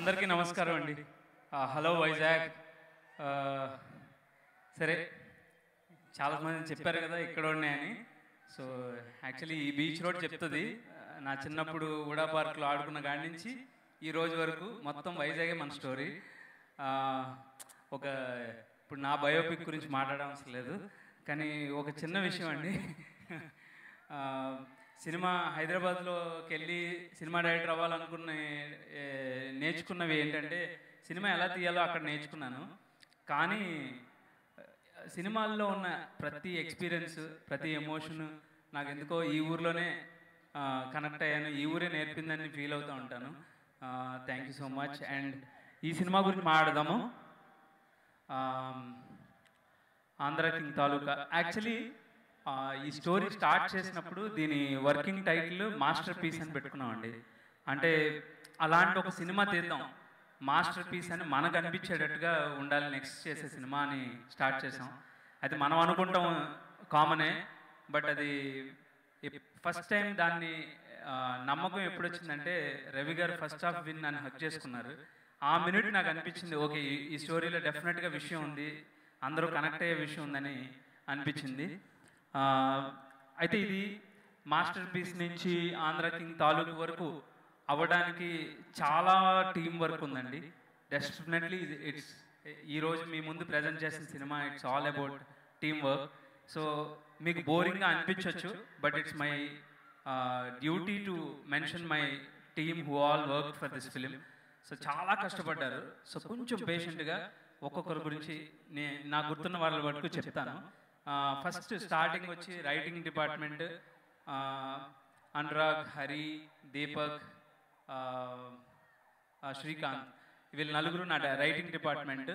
అందరికీ నమస్కారం అండి. హలో వైజాగ్. సరే, చాలామంది చెప్పారు కదా ఇక్కడ ఉన్నాయని. సో యాక్చువల్లీ ఈ బీచ్ రోడ్ చెప్తుంది. నా చిన్నప్పుడు ఉడా పార్క్లో ఆడుకున్న కాడి నుంచి ఈ రోజు వరకు మొత్తం వైజాగే మన స్టోరీ. ఒక ఇప్పుడు నా బయోపిక్ గురించి మాట్లాడవలసిన లేదు, కానీ ఒక చిన్న విషయం అండి. సినిమా హైదరాబాద్లోకి వెళ్ళి సినిమా డైరెక్టర్ అవ్వాలనుకున్న నేర్చుకున్నవి ఏంటంటే సినిమా ఎలా తీయాలో అక్కడ నేర్చుకున్నాను. కానీ సినిమాల్లో ఉన్న ప్రతి ఎక్స్పీరియన్స్, ప్రతి ఎమోషన్ నాకు ఎందుకో ఈ ఊర్లోనే కనెక్ట్ అయ్యాను, ఈ ఊరే నేర్పిందని ఫీల్ అవుతూ ఉంటాను. Thank you so much. And ఈ సినిమా గురించి మాట్లాడదాము. ఆంధ్ర కింగ్ తాలూకా. యాక్చువల్లీ ఈ స్టోరీ స్టార్ట్ చేసినప్పుడు దీని వర్కింగ్ టైటిల్ మాస్టర్ పీస్ అని పెట్టుకున్నామండి. అంటే అలాంటి ఒక సినిమా తీద్దాం, మాస్టర్ పీస్ అని మనకు అనిపించేటట్టుగా ఉండాలి నెక్స్ట్ చేసే సినిమా అని స్టార్ట్ చేసాం. అది మనం అనుకుంటాం కామనే, బట్ అది ఫస్ట్ టైం దాన్ని నమ్మకం ఎప్పుడు వచ్చిందంటే రవి గారు ఫస్ట్ హాఫ్ విన్ అని హక్ చేసుకున్నారు. ఆ మినిట్ నాకు అనిపించింది, ఓకే ఈ స్టోరీలో డెఫినెట్గా విషయం ఉంది, అందరూ కనెక్ట్ అయ్యే విషయం ఉందని అనిపించింది. అయితే ఇది మాస్టర్ పీస్ నుంచి ఆంధ్ర కింగ్ తాలూకు వరకు అవ్వడానికి చాలా టీం వర్క్ ఉందండి. డెఫినెట్లీ ఇట్స్ ఈరోజు మీ ముందు ప్రజెంట్ చేసిన cinema it's all about team work. So మీకు బోరింగ్గా అనిపించవచ్చు, but it's my duty to mention my team who all work for this film. So చాలా కష్టపడ్డారు. సో కొంచెం పేషెంట్గా ఒక్కొక్కరి గురించి నాకు గుర్తున్న వాళ్ళ వరకు చెప్తాను. ఫస్ట్ స్టార్టింగ్ వచ్చి రైటింగ్ డిపార్ట్మెంట్, అనురాగ్, హరి, దీపక్, శ్రీకాంత్, వీళ్ళు నలుగురు నా రైటింగ్ డిపార్ట్మెంట్.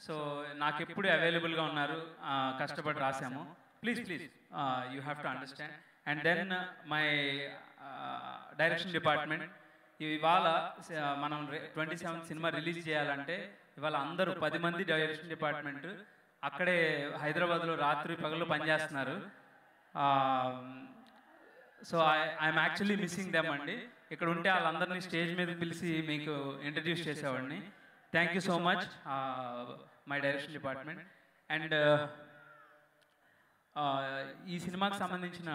సో నాకు ఎప్పుడు అవైలబుల్గా ఉన్నారు, కష్టపడి రాసాము. Please you have to understand. And then my direction department. ఇవాళ మనం 27 సినిమా రిలీజ్ చేయాలంటే ఇవాళ అందరూ 10 మంది డైరెక్షన్ డిపార్ట్మెంట్ అక్కడే హైదరాబాద్లో రాత్రి పగలు పనిచేస్తున్నారు. So I'm actually missing them అండి. ఇక్కడ ఉంటే వాళ్ళందరినీ స్టేజ్ మీద పిలిచి మీకు ఇంట్రడ్యూస్ చేసేవాడిని. Thank you so much my direction department. And ఈ సినిమాకి సంబంధించిన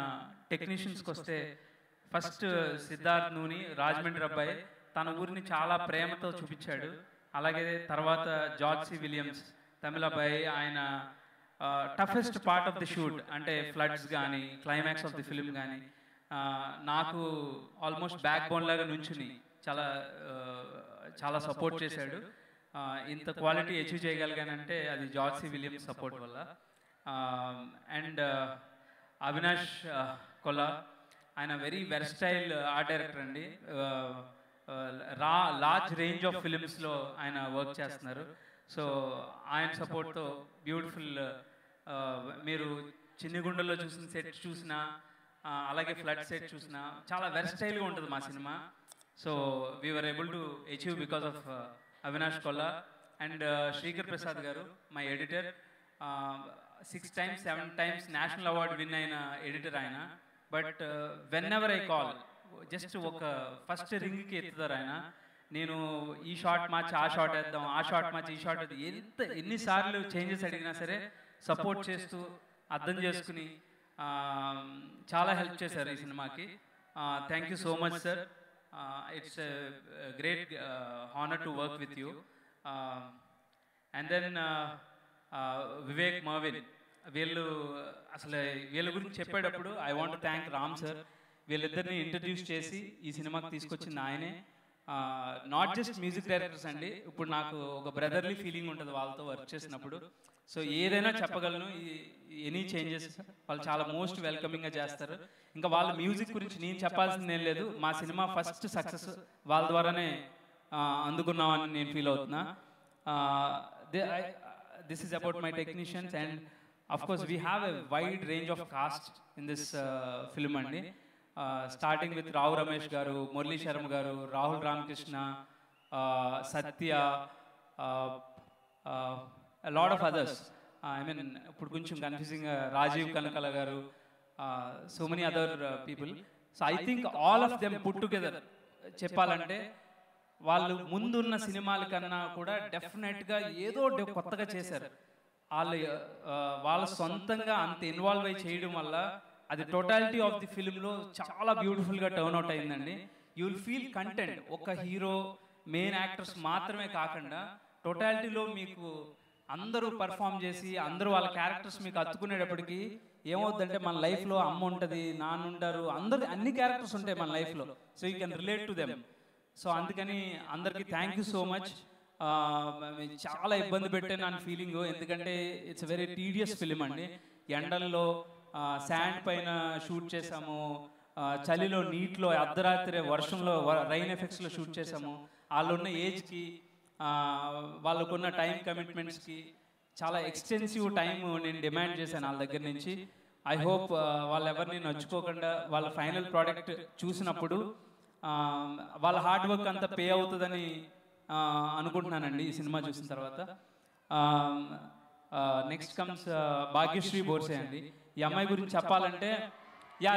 టెక్నీషియన్స్కి వస్తే ఫస్ట్ సిద్ధార్థ్ నూని, రాజమండ్రి అబ్బాయి, తన ఊరిని చాలా ప్రేమతో చూపించాడు. అలాగే తర్వాత జార్జ్ సి విలియమ్స్, తమిళ అబ్బాయి, ఆయన toughest part of the shoot అంటే ఫ్లడ్స్ కానీ క్లైమాక్స్ ఆఫ్ ది ఫిలిం కానీ నాకు ఆల్మోస్ట్ బ్యాక్ బోన్ లాగా నుంచుని చాలా సపోర్ట్ చేశాడు. ఇంత క్వాలిటీ అచీవ్ చేయగలిగానంటే అది జార్జ్ సి విలియమ్స్ సపోర్ట్ వల్ల. అండ్ అవినాష్ కొల్లా, ఆయన వెరీ వెర్స్టైల్ ఆర్ట్ డైరెక్టర్ అండి. లార్జ్ రేంజ్ ఆఫ్ ఫిలిమ్స్లో ఆయన వర్క్ చేస్తున్నారు. సో ఆయన సపోర్ట్తో బ్యూటిఫుల్, మీరు చిన్నగుండలో చూసిన సెట్ చూసినా, అలాగే ఫ్లడ్ సెట్ చూసినా చాలా వెర్స్టైల్గా ఉంటుంది మా సినిమా. So we are able to achieve because of Avinash Kolla. And Srikar Prasad garu, my editor, 6 times 7 times national award win అయిన ఎడిటర్ ఆయన. But whenever I call, just ఒక ఫస్ట్ రింగ్కి ఎత్తుతారు ఆయన. నేను ఈ షార్ట్ మార్చి ఆ షార్ట్ వేద్దాం, ఆ షార్ట్ మార్చి ఈ షార్ట్ వేద్దాం, ఎన్నిసార్లు చేంజెస్ అడిగినా సరే సపోర్ట్ చేస్తూ అర్థం చేసుకుని చాలా హెల్ప్ చేశారు ఈ సినిమాకి. Thank you so much sir. It's great honour to work with you. And then Vivek, Mervin, వీళ్ళ గురించి చెప్పేటప్పుడు I want thank Ram sir. వీళ్ళిద్దరిని ఇంట్రడ్యూస్ చేసి ఈ సినిమాకి తీసుకొచ్చింది ఆయనే. నాట్ జస్ట్ మ్యూజిక్ డైరెక్టర్స్ అండి, ఇప్పుడు నాకు ఒక బ్రదర్లీ ఫీలింగ్ ఉంటుంది వాళ్ళతో వర్క్ చేసినప్పుడు. సో ఏదైనా చెప్పగలను, ఎనీ చేంజెస్ వాళ్ళు చాలా మోస్ట్ వెల్కమింగ్గా చేస్తారు. ఇంకా వాళ్ళ మ్యూజిక్ గురించి నేను చెప్పాల్సింది ఏం లేదు, మా సినిమా ఫస్ట్ సక్సెస్ వాళ్ళ ద్వారానే అందుకున్నామని నేను ఫీల్ అవుతున్నా. This is about my technicians. And of course we have a wide range of cast in this film అండి. Starting with Rao Ramesh garu, Murali Sharma garu, Rahul Ramakrishna, Satya, lot of others. I mean ఇప్పుడు కొంచెం confusing, Rajeev Kanakala garu, so many other people. So I think all of them put together చెప్పాలంటే వాళ్ళు ముందున్న సినిమాల కన్నా కూడా డెఫినెట్గా ఏదో కొత్తగా చేశారు. వాళ్ళు వాళ్ళ సొంతంగా అంత ఇన్వాల్వ్ అయి చేయడం వల్ల అది టోటాలిటీ ఆఫ్ ది ఫిల్మ్లో చాలా బ్యూటిఫుల్గా టర్న్ అవుట్ అయిందండి. You will feel content. ఒక హీరో, మెయిన్ యాక్టర్స్ మాత్రమే కాకుండా టోటాలిటీలో మీకు అందరూ పర్ఫామ్ చేసి అందరూ వాళ్ళ క్యారెక్టర్స్ మీకు అతుకునేటప్పటికి ఏమవుతుందంటే మన లైఫ్లో అమ్మ ఉంటుంది, నాన్న ఉంటారు, అందరు అన్ని క్యారెక్టర్స్ ఉంటాయి మన లైఫ్లో. So you can relate to them. So అందుకని అందరికీ థ్యాంక్ యూ సో మచ్. చాలా ఇబ్బంది పెట్టాను అని ఫీలింగ్, ఎందుకంటే ఇట్స్ వెరీ టీడియస్ ఫిలిం అండి. ఎండల్లో శాండ్ పైన షూట్ చేసాము, చలిలో నీటిలో అర్ధరాత్రి వర్షంలో రైన్ ఎఫెక్ట్స్లో షూట్ చేసాము. వాళ్ళు ఉన్న ఏజ్కి వాళ్ళకున్న టైం కమిట్మెంట్స్కి చాలా ఎక్స్టెన్సివ్ టైం నేను డిమాండ్ చేశాను వాళ్ళ దగ్గర నుంచి. ఐ హోప్ వాళ్ళు ఎవరిని నచ్చుకోకుండా వాళ్ళ ఫైనల్ ప్రోడక్ట్ చూసినప్పుడు వాళ్ళ హార్డ్ వర్క్ అంతా పే అవుతుందని అనుకుంటున్నానండి ఈ సినిమా చూసిన తర్వాత. నెక్స్ట్ కమ్స్ భాగ్యశ్రీ బోర్సే అండి. ఈ అమ్మాయి గురించి చెప్పాలంటే యా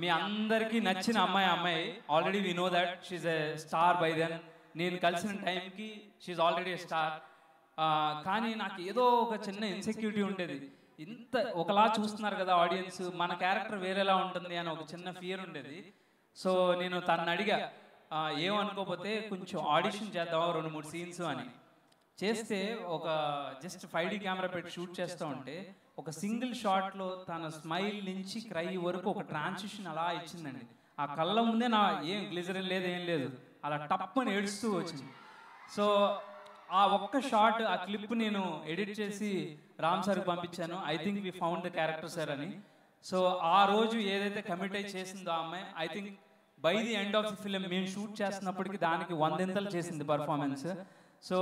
మీ అందరికీ నచ్చిన అమ్మాయి. Already we know that she's a star by then. నేను కలిసిన టైంకి షీఈ్ ఆల్రెడీ ఎ స్టార్. కానీ నాకు ఏదో ఒక చిన్న ఇన్సెక్యూరిటీ ఉండేది. ఇంత ఒకలా చూస్తున్నారు కదా ఆడియన్స్, మన క్యారెక్టర్ వేరేలా ఉంటుంది అని ఒక చిన్న ఫియర్ ఉండేది. సో నేను తనని అడిగా, ఏమనుకోకపోతే కొంచెం ఆడిషన్ చేద్దాం 2-3 సీన్స్ అని. చేస్తే ఒక జస్ట్ 5D కెమెరా పెట్టి షూట్ చేస్తూ ఉంటే ఒక సింగిల్ షాట్లో తన స్మైల్ నుంచి క్రై వరకు ఒక ట్రాన్సిషన్ అలా ఇచ్చిందండి. ఆ కళ్ళ ముందే నా ఏం గ్లిజరిన్ లేదు, ఏం లేదు, అలా టప్పని ఏడుస్తూ వచ్చింది. సో ఆ ఒక్క షాట్, ఆ క్లిప్ నేను ఎడిట్ చేసి రామ్ సార్కి పంపించాను. I think we found the character sir అని. సో ఆ రోజు ఏదైతే కమిట్ అయి చేసిందో ఆ అమ్మాయి, I think by the end of the film మేము షూట్ చేస్తున్నప్పటికీ దానికి 100 చేసింది performance. So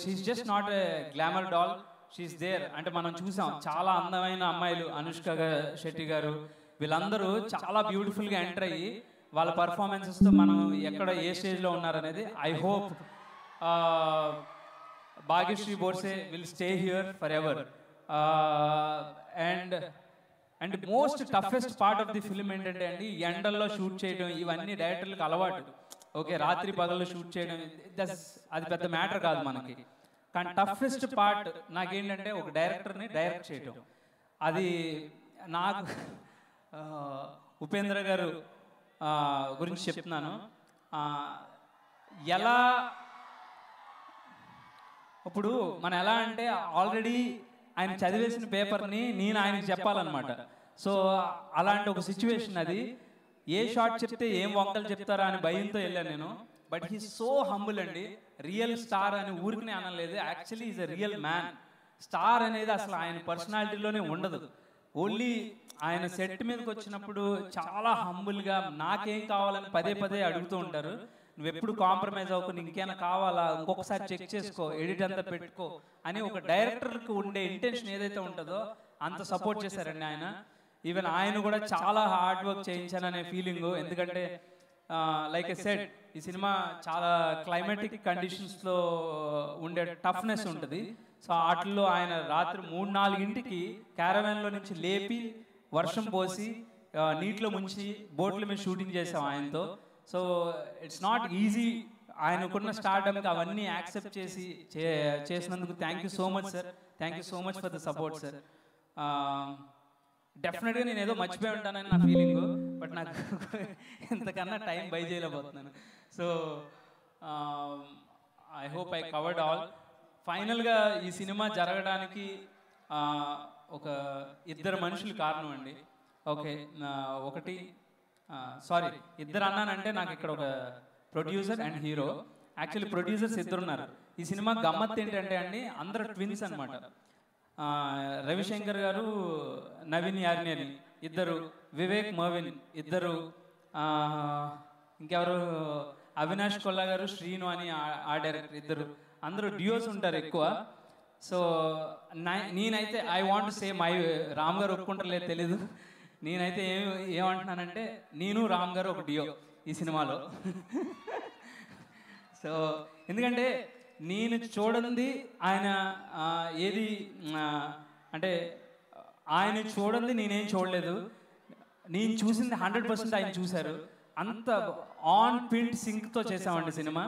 she's just not a glamour doll, she's there. అంటే మనం చూసాం చాలా అందమైన అమ్మాయిలు, అనుష్క శెట్టి గారు, వీళ్ళందరూ చాలా బ్యూటిఫుల్గా ఎంటర్ అయ్యి వాళ్ళ పర్ఫార్మెన్సెస్తో మనం ఎక్కడ ఏ స్టేజ్లో ఉన్నారనేది. I hope Bhagyashri Borse will stay here forever. And most toughest part of the film ఏంటంటే అండి, ఎండల్లో షూట్ చేయడం ఇవన్నీ డైరెక్టర్లకు అలవాటు. ఓకే, రాత్రి పగల్లో షూట్ చేయడం అది పెద్ద మ్యాటర్ కాదు మనకి. కానీ టఫెస్ట్ పార్ట్ నాకేంటంటే ఒక డైరెక్టర్ని డైరెక్ట్ చేయడం. అది నాకు ఉపేంద్ర గారు గురించి చెప్తున్నాను. ఎలా ఇప్పుడు మనం ఎలా అంటే ఆల్రెడీ ఆయన చదివేసిన పేపర్ని నేను ఆయనకి చెప్పాలన్నమాట. సో అలాంటి ఒక సిచ్యువేషన్ అది. ఏ షార్ట్ చెప్తే ఏం వంకలు చెప్తారా అని భయంతో వెళ్ళాను నేను. బట్ హీ సో హంబుల్ అండి. రియల్ స్టార్ అని ఊరికనే అనలేదు, actually is a real man. Star అనేది అసలు ఆయన పర్సనాలిటీలోనే ఉండదు. ఓన్లీ ఆయన సెట్ మీదకి వచ్చినప్పుడు చాలా హంబుల్గా నాకేం కావాలని పదే అడుగుతూ ఉంటారు. నువ్వు ఎప్పుడు కాంప్రమైజ్ అవ్వకు, నీకు ఇంకేమైనా కావాలా, ఇంకొకసారి చెక్ చేసుకో, ఎడిట్ అంతా పెట్టుకో అని ఒక డైరెక్టర్కి ఉండే ఇంటెన్షన్ ఏదైతే ఉంటుందో అంత సపోర్ట్ చేశారండి ఆయన. ఈవెన్ ఆయన కూడా చాలా హార్డ్ వర్క్ చేయించాననే ఫీలింగ్. ఎందుకంటే లైక్ ఎ సెడ్, ఈ సినిమా చాలా క్లైమాటిక్ కండిషన్స్లో ఉండే టఫ్నెస్ ఉంటుంది. సో వాటిల్లో ఆయన రాత్రి 3-4 క్యారవాన్లో నుంచి లేపి వర్షం పోసి నీటిలో ముంచి బోట్ల మీద షూటింగ్ చేసాం ఆయనతో. So it's not easy. ఆయనకున్న స్టార్డమ్కి అవన్నీ యాక్సెప్ట్ చేసినందుకు thank you so much sir. Thank you so much for the support sir. డెఫినెట్గా నేను ఏదో మర్చిపోయి ఉంటానని నా ఫీలింగ్, బట్ నాకు ఇంతకన్నా టైం బై చేయలేకపోతున్నాను. So I hope I covered all. ఫైనల్గా ఈ సినిమా జరగడానికి ఒక 2 మనుషులు కారణం అండి. ఓకే, ఒకటి సారీ 2 అన్నానంటే నాకు ఇక్కడ ఒక producer and hero. Actually producers 2 ఉన్నారు. ఈ సినిమా గమ్మత్ ఏంటంటే అండి, అందరు ట్విన్స్ అనమాట. రవిశంకర్ గారు, నవీన్ యార్నేని 2, వివేక్ మర్విన్ 2, ఇంకెవరు అవినాష్ కొల్లా గారు, శ్రీను అని ఆ డైరెక్టర్ 2. అందరూ డ్యూయోస్ ఉంటారు ఎక్కువ. సో నేనైతే I want say my, Ram గారు ఒప్పుకుంటారలేదు తెలీదు, నేనైతే ఏమంటున్నానంటే నేను రామ్ గారు ఒక డ్యూయో ఈ సినిమాలో. సో ఎందుకంటే నేను చూడండి ఆయన ఏది అంటే ఆయన చూడండి నేనేం చూడలేదు, నేను చూసింది 100% ఆయన చూశారు. అంత ఆన్ పిన్ సింక్తో చేసామండి cinema.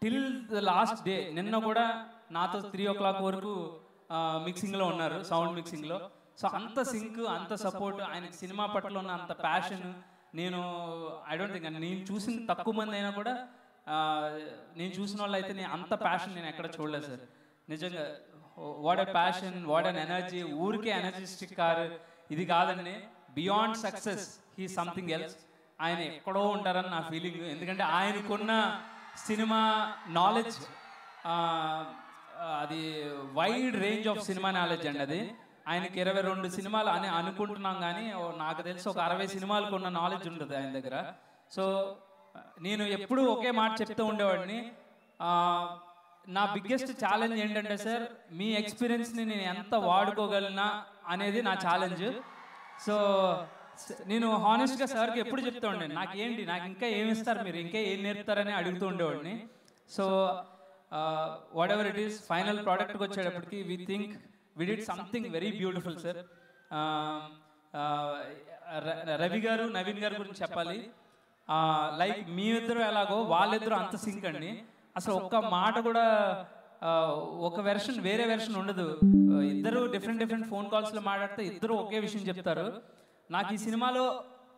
Till the last day, నిన్న కూడా నాతో 3 o'clock వరకు మిక్సింగ్లో ఉన్నారు, సౌండ్ మిక్సింగ్లో. సో అంత సింక్, అంత సపోర్ట్, ఆయనకి సినిమా పట్ల ఉన్న అంత ప్యాషన్ నేను ఐ డోంట్ థింక్, నేను చూసిన తక్కువ మంది అయినా కూడా నేను చూసిన వాళ్ళు అయితే అంత ప్యాషన్ నేను ఎక్కడ చూడలేదు సార్. నిజంగా what a passion, what an energy. ఊరికే ఎనర్జిస్టిక్ కారు ఇది కాదండి, beyond success he something else. ఆయన ఎక్కడో ఉంటారని నా ఫీలింగ్. ఎందుకంటే ఆయనకున్న సినిమా నాలెడ్జ్, అది wide range of cinema knowledge అండి. అది ఆయనకి 22 సినిమాలు అని అనుకుంటున్నాం, కానీ నాకు తెలిసి ఒక 60 సినిమాలకు ఉన్న నాలెడ్జ్ ఉంటుంది ఆయన దగ్గర. సో నేను ఎప్పుడూ ఒకే మాట చెప్తూ ఉండేవాడిని, నా బిగ్గెస్ట్ ఛాలెంజ్ ఏంటంటే సార్, మీ ఎక్స్పీరియన్స్ని నేను ఎంత వాడుకోగలనా అనేది నా ఛాలెంజ్. సో నేను హానెస్ట్గా సార్కి ఎప్పుడు చెప్తూ ఉండే, నాకు ఇంకా ఏమి ఇస్తారు మీరు, ఇంకా ఏం నేర్పుతారని అడుగుతూ ఉండేవాడిని. So what ever it is, final ప్రోడక్ట్కి వచ్చేటప్పటికి we did something very beautiful sir. Ravi గారు, నవీన్ గారి గురించి చెప్పాలి. లైక్ మీ ఇద్దరు ఎలాగో వాళ్ళిద్దరు అంత సింక్ అండి. అసలు ఒక్క మాట కూడా ఒక వెర్షన్ వేరే వెర్షన్ ఉండదు. ఇద్దరు డిఫరెంట్ ఫోన్ కాల్స్లో మాట్లాడితే ఇద్దరు ఒకే విషయం చెప్తారు. నాకు ఈ సినిమాలో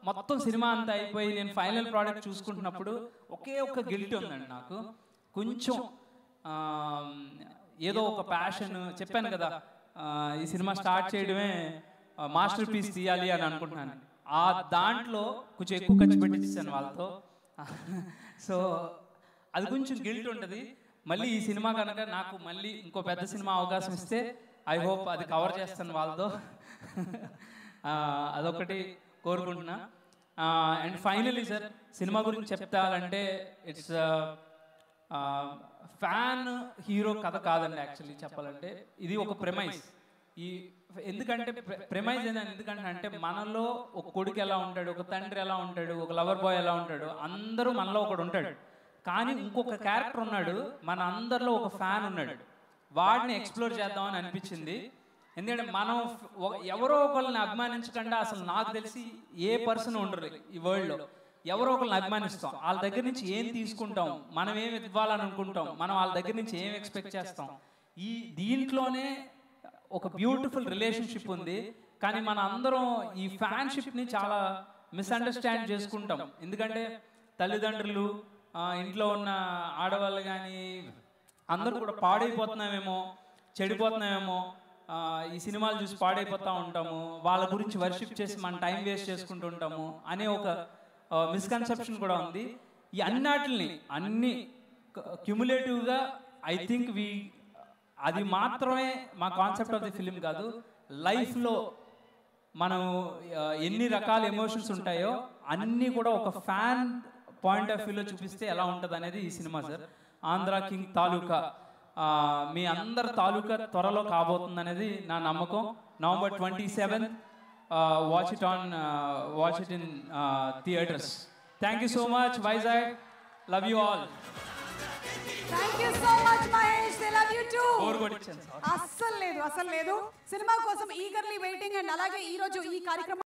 మొత్తం సినిమా అంతా అయిపోయి నేను ఫైనల్ ప్రోడక్ట్ చూసుకుంటున్నప్పుడు ఒకే ఒక్క గిల్టీ ఉందండి నాకు. కొంచెం ఏదో ఒక ప్యాషన్, చెప్పాను కదా ఈ సినిమా స్టార్ట్ చేయడమే మాస్టర్ పీస్ తీయాలి అని అనుకుంటున్నాను. ఆ దాంట్లో కొంచెం ఎక్కువ ఖర్చు పెట్టించాను వాళ్ళతో. సో అది కొంచెం గిల్ట్ ఉంటుంది. మళ్ళీ ఈ సినిమా కనుక నాకు మళ్ళీ ఇంకో పెద్ద సినిమా అవకాశం ఇస్తే ఐ హోప్ అది కవర్ చేస్తాను వాళ్ళతో. అదొకటి కోరుకుంటున్నా. అండ్ ఫైనలీ సార్, సినిమా గురించి చెప్తానంటే ఇట్స్ ఫ్యాన్ హీరో కథ కాదండి. యాక్చువల్లీ చెప్పాలంటే ఇది ఒక ప్రెమైజ్. ఎందుకంటే ప్రెమైజ్ ఎందుకంటే మనలో ఒక కొడుకు ఎలా ఉంటాడు, ఒక తండ్రి ఎలా ఉంటాడు, ఒక లవర్ బాయ్ ఎలా ఉంటాడు, అందరూ మనలో ఒకడు ఉంటాడు. కానీ ఇంకొక క్యారెక్టర్ ఉన్నాడు, మన అందరిలో ఒక ఫ్యాన్ ఉన్నాడు. వాడిని ఎక్స్ప్లోర్ చేద్దామని అనిపించింది. ఎందుకంటే మనం ఎవరో ఒకళ్ళని అభిమానించకుండా అసలు నాకు తెలిసి ఏ పర్సన్ ఉండరు ఈ వరల్డ్లో. ఎవరో ఒకరిని అభిమానిస్తాం, వాళ్ళ దగ్గర నుంచి ఏం తీసుకుంటాం, మనం ఏం ఇవ్వాలని అనుకుంటాం, మనం వాళ్ళ దగ్గర నుంచి ఏం ఎక్స్పెక్ట్ చేస్తాం. దీంట్లోనే ఒక బ్యూటిఫుల్ రిలేషన్షిప్ ఉంది. కానీ మన అందరం ఈ ఫ్యాన్షిప్ని చాలా మిస్అండర్స్టాండ్ చేసుకుంటాం. ఎందుకంటే తల్లిదండ్రులు, ఇంట్లో ఉన్న ఆడవాళ్ళు కానీ అందరూ కూడా పాడైపోతున్నామేమో, చెడిపోతున్నామేమో, ఈ సినిమాలు చూసి పాడైపోతూ ఉంటాము, వాళ్ళ గురించి వర్షిప్ చేసి మన టైం వేస్ట్ చేసుకుంటూ ఉంటాము అనే ఒక మిస్కన్సెప్షన్ కూడా ఉంది. ఈ అన్ని క్యుములేటివ్గా ఐ థింక్ అది మాత్రమే మా కాన్సెప్ట్ ఆఫ్ ది ఫిలిం కాదు. లైఫ్లో మనం ఎన్ని రకాల ఎమోషన్స్ ఉంటాయో అన్నీ కూడా ఒక ఫ్యాన్ పాయింట్ ఆఫ్ వ్యూలో చూపిస్తే ఎలా ఉంటుంది అనేది ఈ సినిమా సార్. ఆంధ్ర కింగ్ తాలూకా మీ అందరి తాలూకా త్వరలో కాబోతుంది అనేది నా నమ్మకం. November 27th. Watch it in theaters. Thank you so much, Vizag. Love you all. Thank you so much, Mahesh. They love you too. అస్సలు లేదు. సినిమా కోసం ఈగర్లీ వెయిటింగ్. అండ్ అలాగే ఈ రోజు ఈ కార్యక్రమం